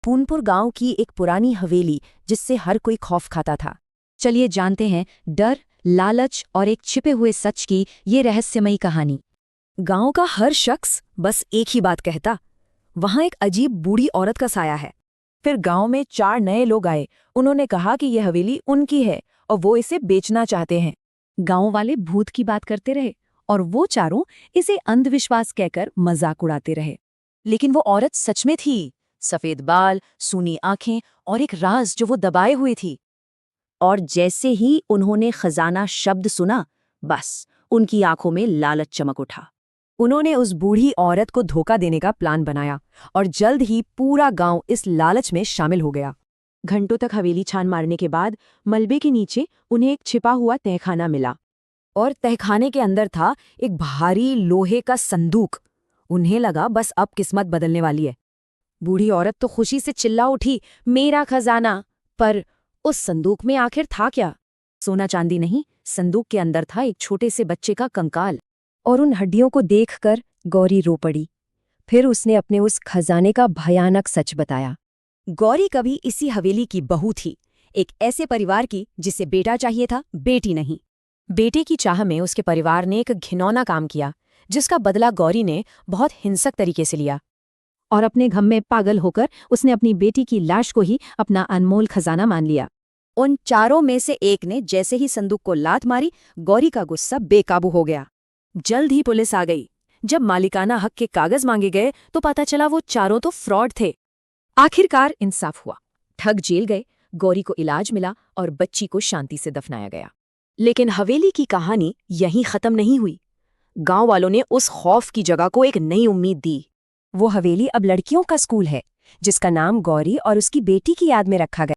फूनपुर गांव की एक पुरानी हवेली जिससे हर कोई खौफ खाता था। चलिए जानते हैं डर, लालच और एक छिपे हुए सच की ये रहस्यमयी कहानी। गांव का हर शख्स बस एक ही बात कहता, वहां एक अजीब बूढ़ी औरत का साया है। फिर गांव में 4 नए लोग आए। उन्होंने कहा कि यह हवेली उनकी है और वो इसे बेचना चाहते हैं। गांव वाले भूत की बात करते रहे और वो चारों इसे अंधविश्वास कहकर मजाक उड़ाते रहे। लेकिन वो औरत सच में थी, सफेद बाल, सूनी आंखें और एक राज जो वो दबाए हुए थी। और जैसे ही उन्होंने खजाना शब्द सुना, बस उनकी आंखों में लालच चमक उठा। उन्होंने उस बूढ़ी औरत को धोखा देने का प्लान बनाया और जल्द ही पूरा गांव इस लालच में शामिल हो गया। घंटों तक हवेली छान मारने के बाद मलबे के नीचे उन्हें एक छिपा हुआ तहखाना मिला। और तहखाने के अंदर था एक भारी लोहे का संदूक। उन्हें लगा बस अब किस्मत बदलने वाली है। बूढ़ी औरत तो खुशी से चिल्ला उठी, मेरा खजाना। पर उस संदूक में आखिर था क्या? सोना चांदी नहीं, संदूक के अंदर था एक छोटे से बच्चे का कंकाल। और उन हड्डियों को देखकर गौरी रो पड़ी। फिर उसने अपने उस खजाने का भयानक सच बताया। गौरी कभी इसी हवेली की बहू थी, एक ऐसे परिवार की जिसे बेटा चाहिए था, बेटी नहीं। बेटे की चाह में उसके परिवार ने एक घिनौना काम किया, जिसका बदला गौरी ने बहुत हिंसक तरीके से लिया। और अपने गम में पागल होकर उसने अपनी बेटी की लाश को ही अपना अनमोल खजाना मान लिया। उन चारों में से एक ने जैसे ही संदूक को लात मारी, गौरी का गुस्सा बेकाबू हो गया। जल्द ही पुलिस आ गई। जब मालिकाना हक के कागज मांगे गए तो पता चला वो चारों तो फ्रॉड थे। आखिरकार इंसाफ हुआ, ठग जेल गए, गौरी को इलाज मिला और बच्ची को शांति से दफनाया गया। लेकिन हवेली की कहानी यहीं खत्म नहीं हुई। गांव वालों ने उस खौफ की जगह को एक नई उम्मीद दी। वो हवेली अब लड़कियों का स्कूल है, जिसका नाम गौरी और उसकी बेटी की याद में रखा गया।